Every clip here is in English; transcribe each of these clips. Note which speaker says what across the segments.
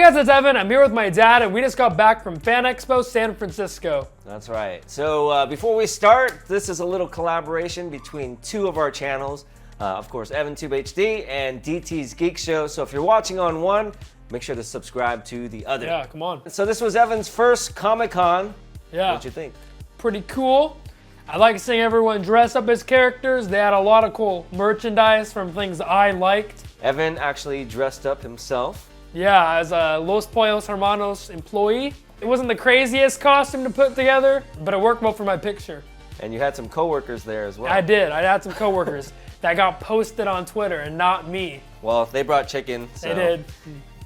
Speaker 1: guys, it's Evan. I'm here with my dad, and we just got back from Fan Expo, San Francisco.
Speaker 2: That's right. So before we start, this is a little collaboration between two of our channels. Of course, EvanTube HD and DT's Geek Show. So if you're watching on one, make sure to subscribe to the other.
Speaker 1: Yeah, come on.
Speaker 2: So this was Evan's first Comic-Con.
Speaker 1: Yeah.
Speaker 2: What'd you think?
Speaker 1: Pretty cool. I like seeing everyone dress up as characters. They had a lot of cool merchandise from things I liked.
Speaker 2: Evan actually dressed up himself.
Speaker 1: Yeah, as a Los Pollos Hermanos employee. It wasn't the craziest costume to put together, but it worked well for my picture.
Speaker 2: And you had some coworkers there as well.
Speaker 1: I did. I had some coworkers that got posted on Twitter and not me.
Speaker 2: Well, they brought chicken, so
Speaker 1: They did.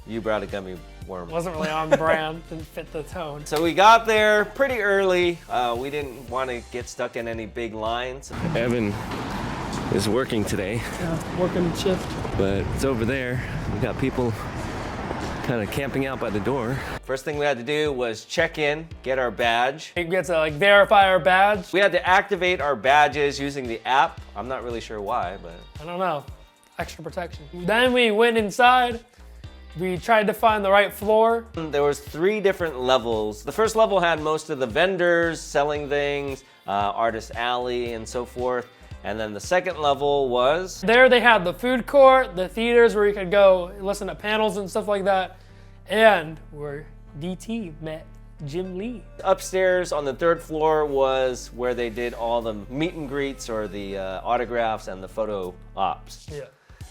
Speaker 2: you brought a gummy worm.
Speaker 1: Wasn't really on brand. Didn't fit the tone.
Speaker 2: So we got there pretty early. We didn't want to get stuck in any big lines. Evan is working today.
Speaker 1: Yeah, working shift.
Speaker 2: But it's over there. We got people kind of camping out by the door. First thing we had to do was check in, get our badge.
Speaker 1: We get to verify our badge.
Speaker 2: We had to activate our badges using the app. I'm not really sure why, but
Speaker 1: I don't know. Extra protection. Then we went inside. We tried to find the right floor.
Speaker 2: There was 3 different levels. The first level had most of the vendors selling things, artist alley and so forth. And then the second level was...
Speaker 1: There they had the food court, the theaters where you could go listen to panels and stuff like that, and where DT met Jim Lee.
Speaker 2: Upstairs on the 3rd floor was where they did all the meet and greets or the autographs and the photo ops.
Speaker 1: Yeah.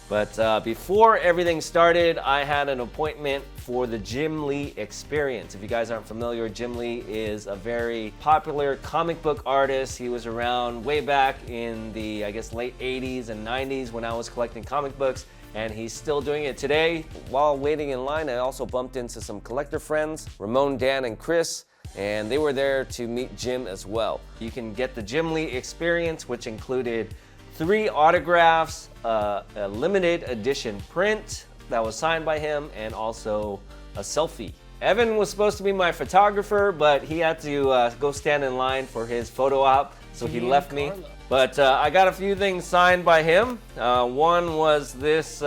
Speaker 2: But before everything started, I had an appointment for the Jim Lee experience. If you guys aren't familiar, Jim Lee is a very popular comic book artist. He was around way back in the, I guess, late 80s and 90s when I was collecting comic books, and he's still doing it today. While waiting in line, I also bumped into some collector friends, Ramon, Dan, and Chris, and they were there to meet Jim as well. You can get the Jim Lee experience, which included 3 autographs, a limited edition print that was signed by him, and also a selfie. Evan was supposed to be my photographer, but he had to go stand in line for his photo op, so he left me. But I got a few things signed by him. One was this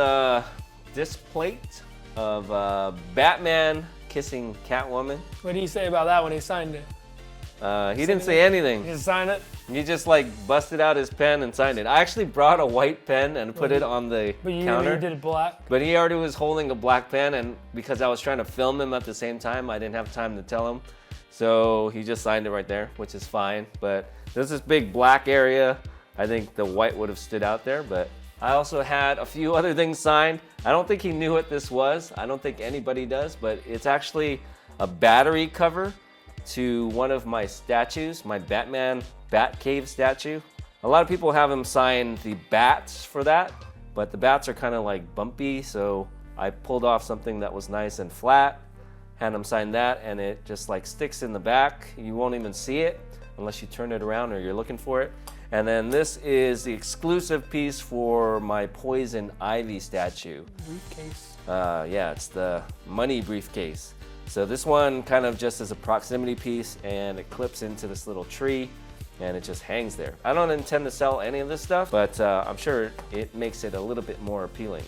Speaker 2: disc plate of Batman kissing Catwoman.
Speaker 1: What did he say about that when he signed it?
Speaker 2: He didn't say anything.
Speaker 1: He just signed it?
Speaker 2: He just busted out his pen and signed it. I actually brought a white pen and put it on the counter.
Speaker 1: You did it black?
Speaker 2: But he already was holding a black pen, and because I was trying to film him at the same time, I didn't have time to tell him. So he just signed it right there, which is fine. But there's this big black area. I think the white would have stood out there, but I also had a few other things signed. I don't think he knew what this was. I don't think anybody does, but it's actually a battery cover to one of my statues, my Batman Batcave statue. A lot of people have him sign the bats for that, but the bats are kind of bumpy, so I pulled off something that was nice and flat, had him sign that, and it just sticks in the back. You won't even see it unless you turn it around or you're looking for it. And then this is the exclusive piece for my Poison Ivy statue.
Speaker 1: Briefcase.
Speaker 2: Yeah, it's the money briefcase. So this one kind of just is a proximity piece, and it clips into this little tree, and it just hangs there. I don't intend to sell any of this stuff, but I'm sure it makes it a little bit more appealing.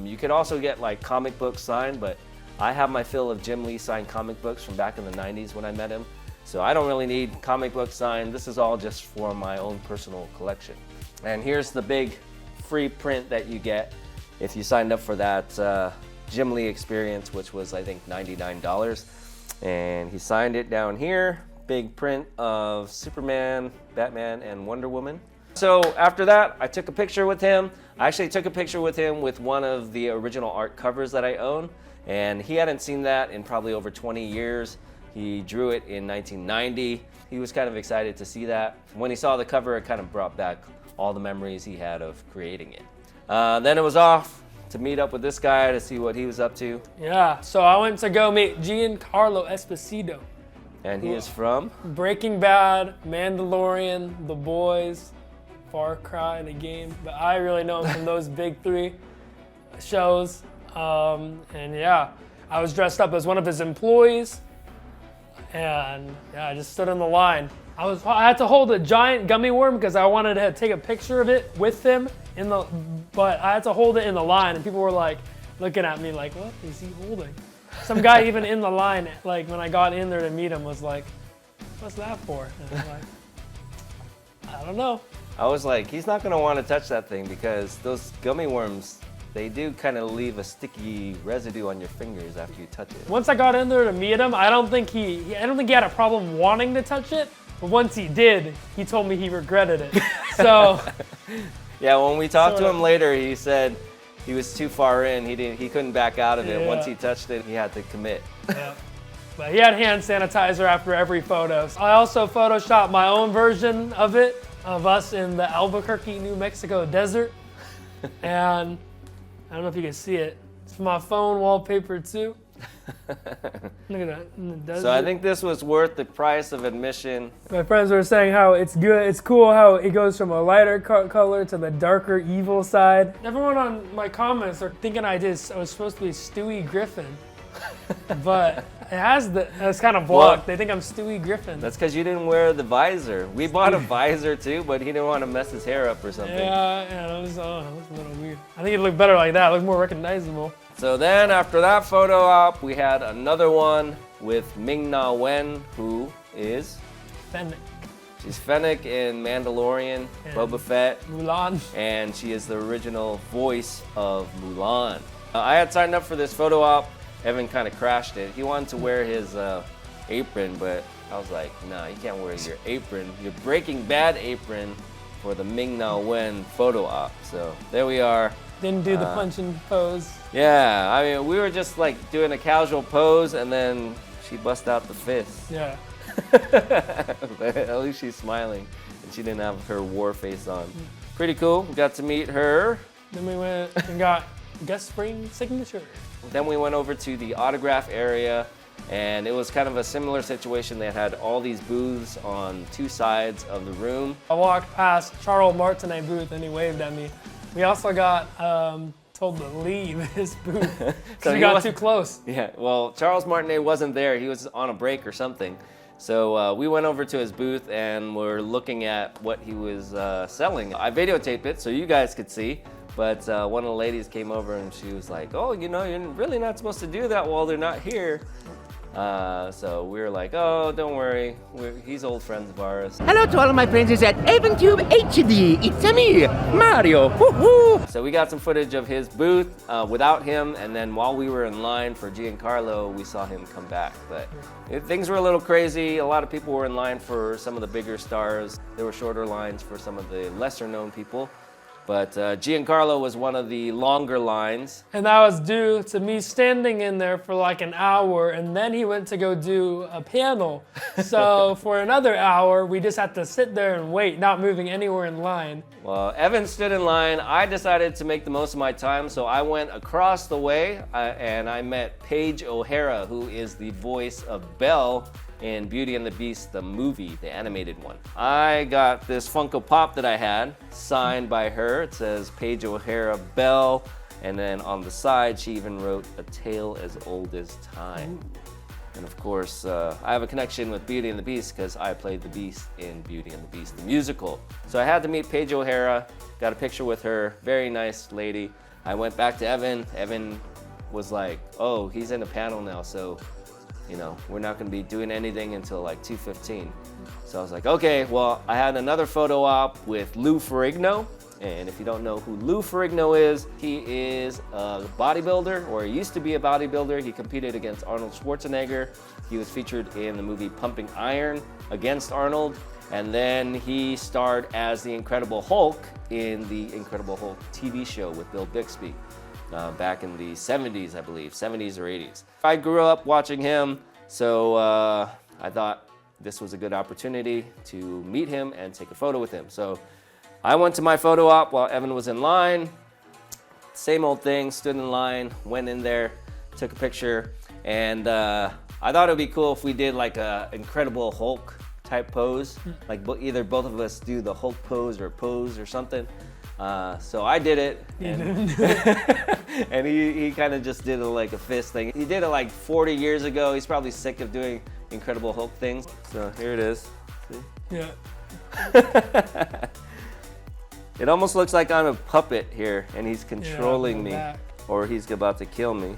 Speaker 2: You could also get comic books signed, but I have my fill of Jim Lee signed comic books from back in the 90s when I met him. So I don't really need comic books signed. This is all just for my own personal collection. And here's the big free print that you get if you signed up for that Jim Lee experience, which was I think $99. And he signed it down here. Big print of Superman, Batman, and Wonder Woman. So after that, I took a picture with him. I actually took a picture with him with one of the original art covers that I own. And he hadn't seen that in probably over 20 years. He drew it in 1990. He was kind of excited to see that. When he saw the cover, it kind of brought back all the memories he had of creating it. Then it was off to meet up with this guy to see what he was up to.
Speaker 1: Yeah, so I went to go meet Giancarlo Esposito.
Speaker 2: And he is from?
Speaker 1: Breaking Bad, Mandalorian, The Boys, Far Cry, the game. But I really know him from those big 3 shows. And yeah, I was dressed up as one of his employees. And yeah, I just stood in the line. I had to hold a giant gummy worm because I wanted to take a picture of it with him but I had to hold it in the line, and people were looking at me what is he holding? Some guy even in the line, like when I got in there to meet him, was like, "What's that for?" And I'm like, "I don't know."
Speaker 2: I was like, he's not gonna want to touch that thing because those gummy worms, they do kind of leave a sticky residue on your fingers after you touch it.
Speaker 1: Once I got in there to meet him, I don't think he had a problem wanting to touch it. But once he did, he told me he regretted it. So.
Speaker 2: Yeah, when we talked to him later, he said he was too far in. He couldn't back out of it.
Speaker 1: Yeah.
Speaker 2: Once he touched it, he had to commit.
Speaker 1: Yeah. But he had hand sanitizer after every photo. I also photoshopped my own version of it, of us in the Albuquerque, New Mexico desert. And I don't know if you can see it. It's my phone wallpaper too. Look at that, in the desert.
Speaker 2: So I think this was worth the price of admission.
Speaker 1: My friends were saying how it's good, it's cool how it goes from a lighter color to the darker evil side. Everyone on my comments are thinking I was supposed to be Stewie Griffin. But it's kind of blocked.
Speaker 2: Well,
Speaker 1: they think I'm Stewie Griffin.
Speaker 2: That's because you didn't wear the visor. We bought a visor too, but he didn't want to mess his hair up or something.
Speaker 1: Yeah, that was a little weird. I think it looked better like that. It looked more recognizable.
Speaker 2: So then after that photo op, we had another one with Ming-Na Wen, who is?
Speaker 1: Fennec.
Speaker 2: She's Fennec in Mandalorian,
Speaker 1: And
Speaker 2: Boba Fett.
Speaker 1: Mulan.
Speaker 2: And she is the original voice of Mulan. I had signed up for this photo op. Evan kind of crashed it. He wanted to wear his apron, but I was like, nah, you can't wear your apron, your Breaking Bad apron for the Ming-Na Wen photo op. So there we are.
Speaker 1: Didn't do the punching pose.
Speaker 2: Yeah, I mean, we were just like doing a casual pose, and then she bust out the fist.
Speaker 1: Yeah.
Speaker 2: But at least she's smiling, and she didn't have her war face on. Pretty cool. We got to meet her.
Speaker 1: Then we went and got guest spring signature.
Speaker 2: Then we went over to the autograph area, and it was kind of a similar situation. They had all these booths on two sides of the room.
Speaker 1: I walked past Charles Martinet booth and he waved at me. We also got told to leave his booth because we got too close.
Speaker 2: Yeah, well, Charles Martinet wasn't there. He was on a break or something. So we went over to his booth and we're looking at what he was selling. I videotaped it so you guys could see. But one of the ladies came over and she was like, "Oh, you know, you're really not supposed to do that while they're not here." So we were like, "Oh, don't worry. He's old friends of ours."
Speaker 3: Hello to all of my friends at EvanTube HD. It's me, Mario. Woohoo!
Speaker 2: So we got some footage of his booth without him, and then while we were in line for Giancarlo, we saw him come back. But things were a little crazy. A lot of people were in line for some of the bigger stars. There were shorter lines for some of the lesser-known people. But Giancarlo was one of the longer lines.
Speaker 1: And that was due to me standing in there for like an hour, and then he went to go do a panel. So for another hour, we just had to sit there and wait, not moving anywhere in line.
Speaker 2: Well, Evan stood in line. I decided to make the most of my time, so I went across the way and I met Paige O'Hara, who is the voice of Belle in Beauty and the Beast, the movie, the animated one. I got this Funko Pop that I had, signed by her. It says Paige O'Hara Belle, and then on the side, she even wrote A Tale as Old as Time. And of course, I have a connection with Beauty and the Beast because I played the Beast in Beauty and the Beast, the musical. So I had to meet Paige O'Hara, got a picture with her, very nice lady. I went back to Evan. Evan was like, "Oh, he's in a panel now, so you know, we're not gonna be doing anything until like 2:15. So I was like, okay, well, I had another photo op with Lou Ferrigno. And if you don't know who Lou Ferrigno is, he is a bodybuilder, or he used to be a bodybuilder. He competed against Arnold Schwarzenegger. He was featured in the movie Pumping Iron against Arnold. And then he starred as the Incredible Hulk in the Incredible Hulk TV show with Bill Bixby. Back in the 70s, I believe, 70s or 80s. I grew up watching him, so I thought this was a good opportunity to meet him and take a photo with him. So I went to my photo op while Evan was in line. Same old thing, stood in line, went in there, took a picture, and I thought it would be cool if we did like a Incredible Hulk type pose, like either both of us do the Hulk pose or something. So I did it, and he kind of just did it like a fist thing. He did it like 40 years ago. He's probably sick of doing Incredible Hulk things. So here it is. See?
Speaker 1: Yeah.
Speaker 2: It almost looks like I'm a puppet here, and he's controlling me,
Speaker 1: back.
Speaker 2: or he's about to kill me.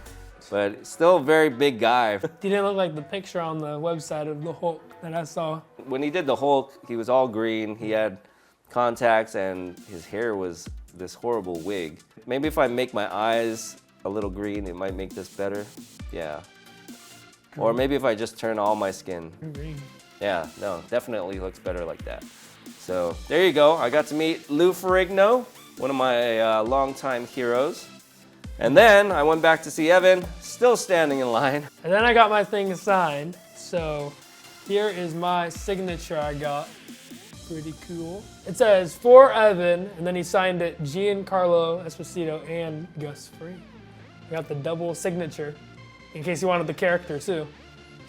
Speaker 2: but still a very big guy.
Speaker 1: He didn't look like the picture on the website of the Hulk that I saw.
Speaker 2: When he did the Hulk, he was all green. He had contacts and his hair was this horrible wig. Maybe if I make my eyes a little green, it might make this better. Yeah. Or maybe if I just turn all my skin.
Speaker 1: Green.
Speaker 2: Yeah, no, definitely looks better like that. So there you go. I got to meet Lou Ferrigno, one of my longtime heroes. And then I went back to see Evan, still standing in line.
Speaker 1: And then I got my thing signed. So here is my signature I got. Pretty cool. It says for Evan, and then he signed it Giancarlo Esposito and Gus Free. We got the double signature in case you wanted the character too.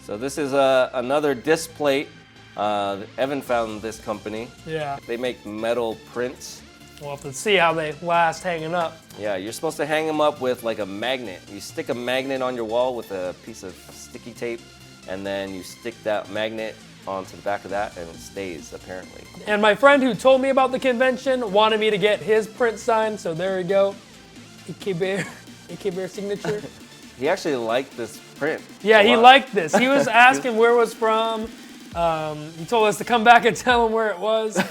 Speaker 2: So this is another disc plate. Evan found this company.
Speaker 1: Yeah.
Speaker 2: They make metal prints.
Speaker 1: We'll have to see how they last hanging up.
Speaker 2: Yeah, you're supposed to hang them up with like a magnet. You stick a magnet on your wall with a piece of sticky tape, and then you stick that magnet onto the back of that, and it stays, apparently.
Speaker 1: And my friend who told me about the convention wanted me to get his print signed, so there we go. AK Bear signature.
Speaker 2: He actually liked this print.
Speaker 1: Yeah, he
Speaker 2: lot.
Speaker 1: liked this. He was asking where it was from. He told us to come back and tell him where it was.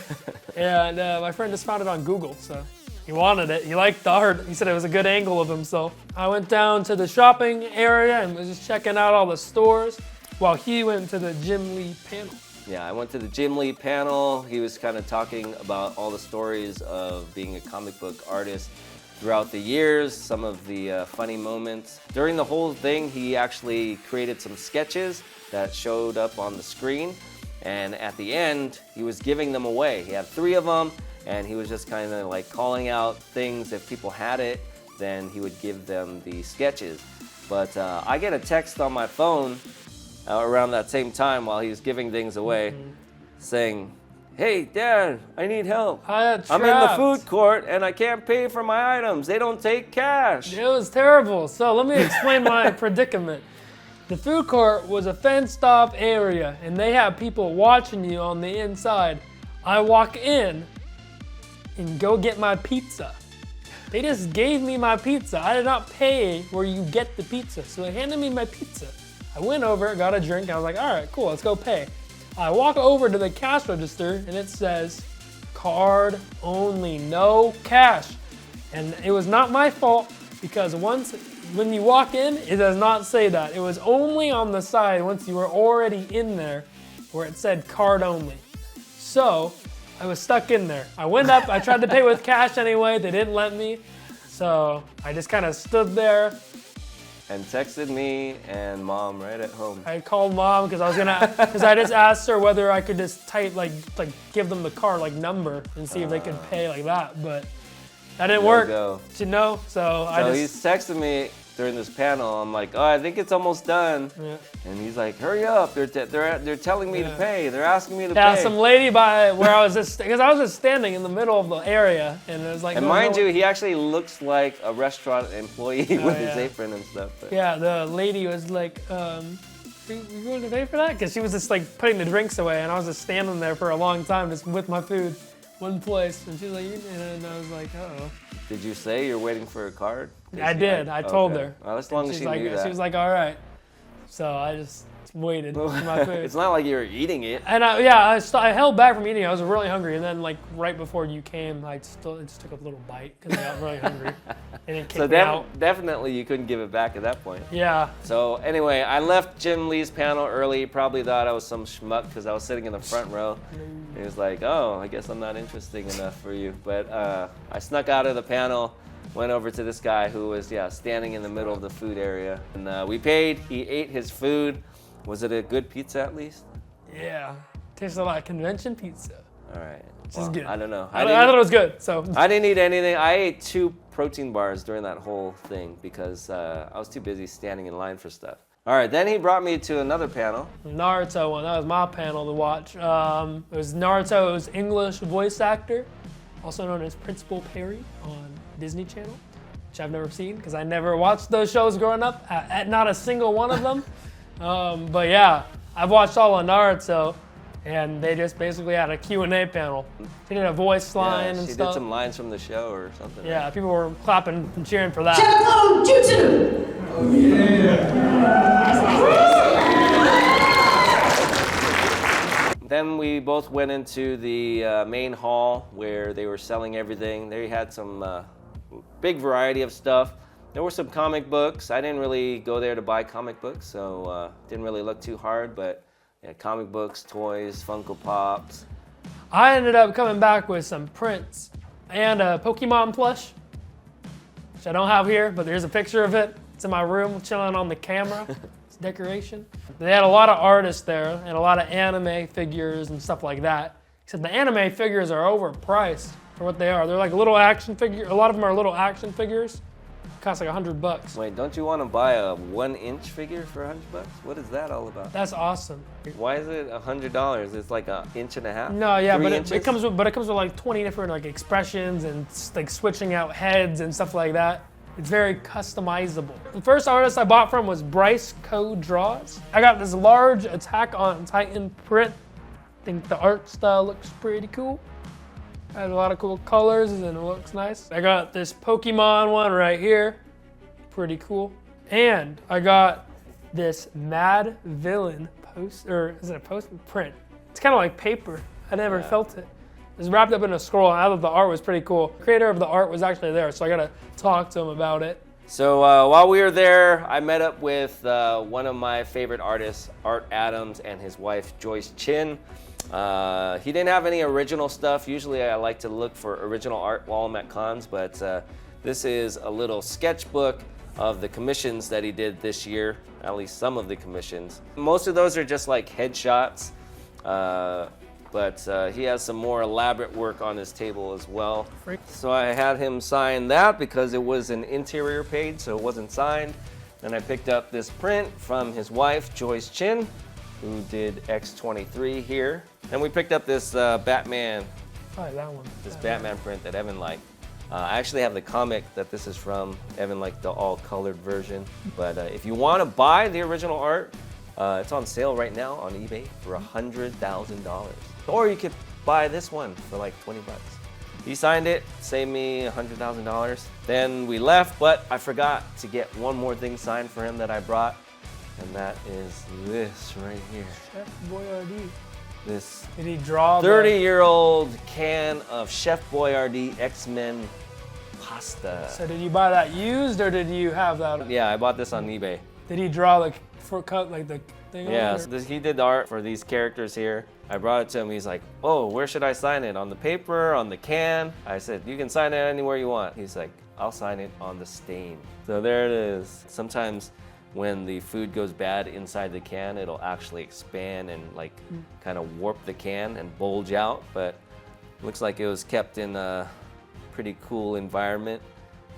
Speaker 1: And my friend just found it on Google, so he wanted it. He liked the art. He said it was a good angle of himself. I went down to the shopping area and was just checking out all the stores while he went to the Jim Lee panel.
Speaker 2: Yeah, I went to the Jim Lee panel. He was kind of talking about all the stories of being a comic book artist throughout the years, some of the funny moments. During the whole thing, he actually created some sketches that showed up on the screen. And at the end, he was giving them away. He had 3 of them, and he was just kind of like calling out things. If people had it, then he would give them the sketches. But I get a text on my phone around that same time while he was giving things away, saying, "Hey, Dad, I need help. I'm in the food court and I can't pay for my items. They don't take cash."
Speaker 1: It was terrible. So let me explain my predicament. The food court was a fenced-off area, and they have people watching you on the inside. I walk in and go get my pizza. They just gave me my pizza. I did not pay where you get the pizza, so they handed me my pizza. I went over, got a drink, and I was like, all right, cool, let's go pay. I walk over to the cash register, and it says, card only, no cash. And it was not my fault, because when you walk in, it does not say that. It was only on the side once you were already in there where it said card only. So I was stuck in there. I went up, I tried to pay with cash anyway, they didn't let me. So I just kind of stood there.
Speaker 2: And texted me and Mom right at home.
Speaker 1: I called Mom because I just asked her whether I could just type like give them the card like number and see if they could pay like that, but that didn't work. You know, so
Speaker 2: he's texting me during this panel. I'm like, oh, I think it's almost done. Yeah. And he's like, hurry up! They're telling me to pay. They're asking me to pay.
Speaker 1: Yeah, some lady by where I was because I was just standing in the middle of the area, and it was like.
Speaker 2: And mind you, he actually looks like a restaurant employee with his apron and stuff. But.
Speaker 1: Yeah, the lady was like, "You going to pay for that?" Because she was just like putting the drinks away, and I was just standing there for a long time, just with my food, one place, and she's like, and I was like, uh-oh.
Speaker 2: Did you say you're waiting for a card?
Speaker 1: I did. I told her.
Speaker 2: Well, as long as she knew that.
Speaker 1: She was like, all right. So I just waited for my food.
Speaker 2: It's not like you were eating it.
Speaker 1: And I held back from eating. I was really hungry. And then like right before you came, I just took a little bite because I got really hungry. And it kicked me out.
Speaker 2: Definitely you couldn't give it back at that point.
Speaker 1: Yeah.
Speaker 2: So anyway, I left Jim Lee's panel early. He probably thought I was some schmuck because I was sitting in the front row. He was like, oh, I guess I'm not interesting enough for you. But I snuck out of the panel, went over to this guy who was, standing in the middle of the food area. And we paid. He ate his food. Was it a good pizza at least?
Speaker 1: Yeah. Tasted like convention pizza.
Speaker 2: All right.
Speaker 1: Which is good.
Speaker 2: I don't know.
Speaker 1: I thought it was good. So
Speaker 2: I didn't eat anything. I ate 2 protein bars during that whole thing because I was too busy standing in line for stuff. All right, then he brought me to another panel.
Speaker 1: Naruto one. That was my panel to watch. It was Naruto's English voice actor, also known as Principal Perry on Disney Channel, which I've never seen because I never watched those shows growing up, not a single one of them. But yeah, I've watched all of Naruto, and they just basically had a Q&A panel. They did a voice line and
Speaker 2: stuff. She did some lines from the show or something.
Speaker 1: Yeah, right? People were clapping and cheering for that.
Speaker 2: Then we both went into the main hall where they were selling everything. They had some big variety of stuff. There were some comic books. I didn't really go there to buy comic books, so didn't really look too hard, but yeah, comic books, toys, Funko Pops.
Speaker 1: I ended up coming back with some prints and a Pokemon plush, which I don't have here, but there's a picture of it. It's in my room, chilling on the camera. It's decoration. They had a lot of artists there and a lot of anime figures and stuff like that. Except the anime figures are overpriced for what they are. They're like little action figures. A lot of them are little action figures. Cost like $100.
Speaker 2: Wait, don't you want to buy a 1-inch figure for $100? What is that all about?
Speaker 1: That's awesome.
Speaker 2: Why is it $100? It's like 1.5 inches?
Speaker 1: No, yeah,
Speaker 2: 3
Speaker 1: but
Speaker 2: inches?
Speaker 1: it comes with like 20 different like expressions and like switching out heads and stuff like that. It's very customizable. The first artist I bought from was Bryce Co. Draws. I got this large Attack on Titan print. I think the art style looks pretty cool. Has a lot of cool colors and it looks nice. I got this Pokemon one right here. Pretty cool. And I got this Mad Villain print. It's kind of like paper. I never felt it. It was wrapped up in a scroll, and I thought the art was pretty cool. The creator of the art was actually there, so I gotta talk to him about it.
Speaker 2: So while we were there, I met up with one of my favorite artists, Art Adams, and his wife, Joyce Chin. He didn't have any original stuff. Usually I like to look for original art while I'm at cons, but this is a little sketchbook of the commissions that he did this year, at least some of the commissions. Most of those are just like headshots, but he has some more elaborate work on his table as well. So I had him sign that because it was an interior page, so it wasn't signed. Then I picked up this print from his wife, Joyce Chin, who did X-23 here. And we picked up this Batman,
Speaker 1: Probably that one.
Speaker 2: this Batman print that Evan liked. I actually have the comic that this is from. Evan liked the all-colored version. But if you want to buy the original art, it's on sale right now on eBay for $100,000. Or you could buy this one for like 20 bucks. He signed it, saved me $100,000. Then we left, but I forgot to get one more thing signed for him that I brought. And that is this right here.
Speaker 1: Chef Boyardee.
Speaker 2: This
Speaker 1: Did he draw
Speaker 2: 30-year-old can of Chef Boyardee X-Men pasta.
Speaker 1: So did you buy that used or did you have that?
Speaker 2: Yeah, I bought this on eBay.
Speaker 1: Did he draw like for cut like the thing?
Speaker 2: Yeah,
Speaker 1: on it?
Speaker 2: so he did the art for these characters here. I brought it to him. He's like, oh, where should I sign it? On the paper, on the can? I said, you can sign it anywhere you want. He's like, I'll sign it on the stain. So there it is. Sometimes when the food goes bad inside the can, it'll actually expand and like kind of warp the can and bulge out. But it looks like it was kept in a pretty cool environment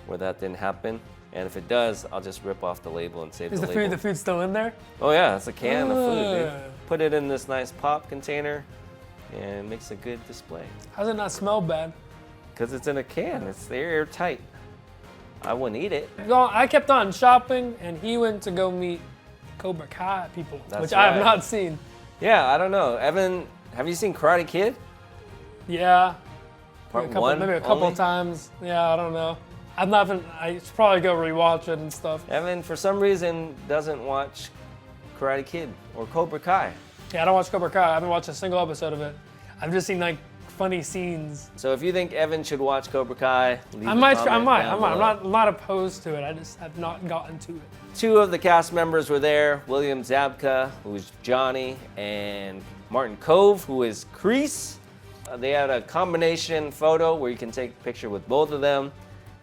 Speaker 2: where that didn't happen. And if it does, I'll just rip off the label and save
Speaker 1: Is
Speaker 2: the
Speaker 1: the
Speaker 2: label.
Speaker 1: food's still in there?
Speaker 2: Oh yeah, it's a can of food, dude.
Speaker 1: Ah.
Speaker 2: Put it in this nice pop container and it makes a good display.
Speaker 1: How does it not smell bad?
Speaker 2: Because it's in a can, it's airtight. I wouldn't eat it.
Speaker 1: I kept on shopping and he went to go meet Cobra Kai people,
Speaker 2: That's
Speaker 1: which I have
Speaker 2: right.
Speaker 1: not seen.
Speaker 2: Yeah, I don't know. Evan, have you seen Karate Kid?
Speaker 1: Yeah.
Speaker 2: Part
Speaker 1: Maybe a couple,
Speaker 2: one
Speaker 1: maybe a couple
Speaker 2: only?
Speaker 1: times. Yeah, I don't know. I've not been, I should probably go rewatch it and stuff.
Speaker 2: Evan, for some reason, doesn't watch Karate Kid or Cobra Kai.
Speaker 1: Yeah, I don't watch Cobra Kai. I haven't watched a single episode of it. I've just seen like funny scenes.
Speaker 2: So if you think Evan should watch Cobra Kai, leave
Speaker 1: I
Speaker 2: a
Speaker 1: might.
Speaker 2: comment down below.
Speaker 1: I'm not opposed to it. I just have not gotten to it.
Speaker 2: Two of the cast members were there, William Zabke, who is Johnny, and Martin Kove, who is Kreese. They had a combination photo where you can take a picture with both of them.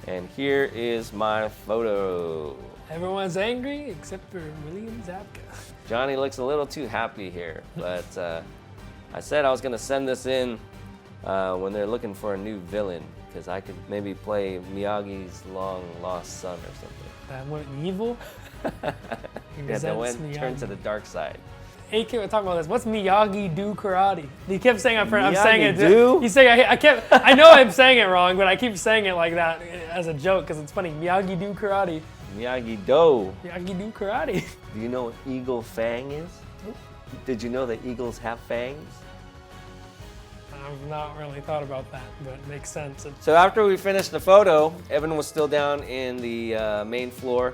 Speaker 2: And here is my photo.
Speaker 1: Everyone's angry except for William Zabka.
Speaker 2: Johnny looks a little too happy here, but I said I was gonna send this in when they're looking for a new villain, because I could maybe play Miyagi's long lost son or something.
Speaker 1: That went evil.
Speaker 2: Yeah, that went turned to the dark side.
Speaker 1: AK was talking about this. What's Miyagi do karate? He kept saying I'm
Speaker 2: Miyagi
Speaker 1: saying it.
Speaker 2: do?
Speaker 1: He's saying I know I'm saying it wrong, but I keep saying it like that as a joke because it's funny. Miyagi do karate.
Speaker 2: Miyagi do.
Speaker 1: Miyagi do karate.
Speaker 2: Do you know what eagle fang is? Did you know that eagles have fangs?
Speaker 1: I've not really thought about that, but it makes sense.
Speaker 2: So after we finished the photo, Evan was still down in the main floor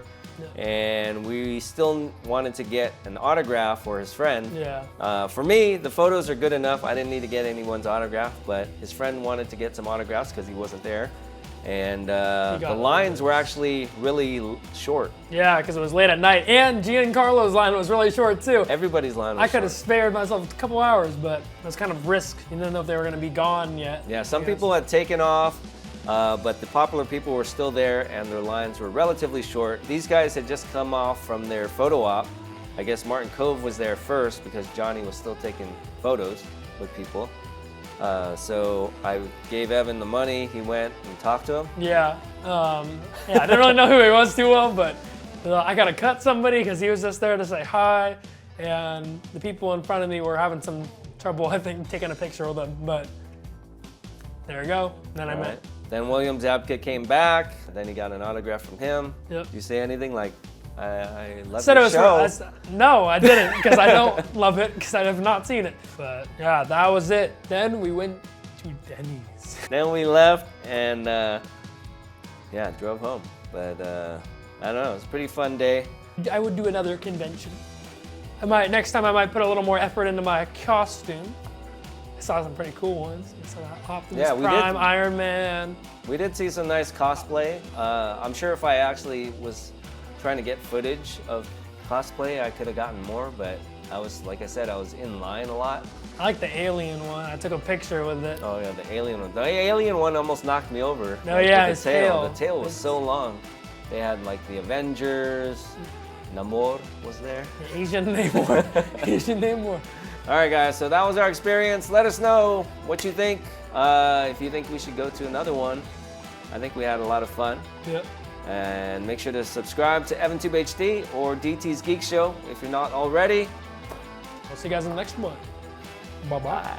Speaker 2: and we still wanted to get an autograph for his friend.
Speaker 1: Yeah.
Speaker 2: For me, the photos are good enough. I didn't need to get anyone's autograph, but his friend wanted to get some autographs because he wasn't there. And the lines were actually really short.
Speaker 1: Yeah, because it was late at night, and Giancarlo's line was really short too.
Speaker 2: Everybody's line was
Speaker 1: I could have
Speaker 2: short.
Speaker 1: spared myself a couple hours, but it was kind of risk. You didn't know if they were going to be gone yet.
Speaker 2: Yeah, some people had taken off, but the popular people were still there, and their lines were relatively short. These guys had just come off from their photo op. I guess Martin Kove was there first because Johnny was still taking photos with people. So I gave Evan the money. He went and talked to him.
Speaker 1: Yeah. I didn't really know who he was too well, but I got to cut somebody because he was just there to say hi, and the people in front of me were having some trouble, I think, taking a picture with him. But there you go. Then I met.
Speaker 2: Then William Zabke came back. Then he got an autograph from him.
Speaker 1: Yep.
Speaker 2: Did you say anything like, I love
Speaker 1: Said
Speaker 2: your
Speaker 1: it was
Speaker 2: show?
Speaker 1: no, I didn't, because I don't love it, because I have not seen it. But yeah, that was it. Then we went to Denny's.
Speaker 2: Then we left and drove home. But I don't know, it was a pretty fun day.
Speaker 1: I would do another convention. Next time I might put a little more effort into my costume. I saw some pretty cool ones. I saw Optimus Prime, Iron Man.
Speaker 2: We did see some nice cosplay. I'm sure if I actually was trying to get footage of cosplay, I could have gotten more, but I was, like I said, I was in line a lot.
Speaker 1: I like the alien one. I took a picture with it.
Speaker 2: Oh yeah, the alien one. The alien one almost knocked me over.
Speaker 1: No, yeah,
Speaker 2: with
Speaker 1: his tail.
Speaker 2: The tail was so long. They had like the Avengers. Namor was there.
Speaker 1: The Asian Namor. Asian Namor.
Speaker 2: All right, guys, so that was our experience. Let us know what you think. If you think we should go to another one. I think we had a lot of fun.
Speaker 1: Yep.
Speaker 2: And make sure to subscribe to EvanTube HD or DT's Geek Show if you're not already.
Speaker 1: I'll see you guys in the next one. Bye-bye.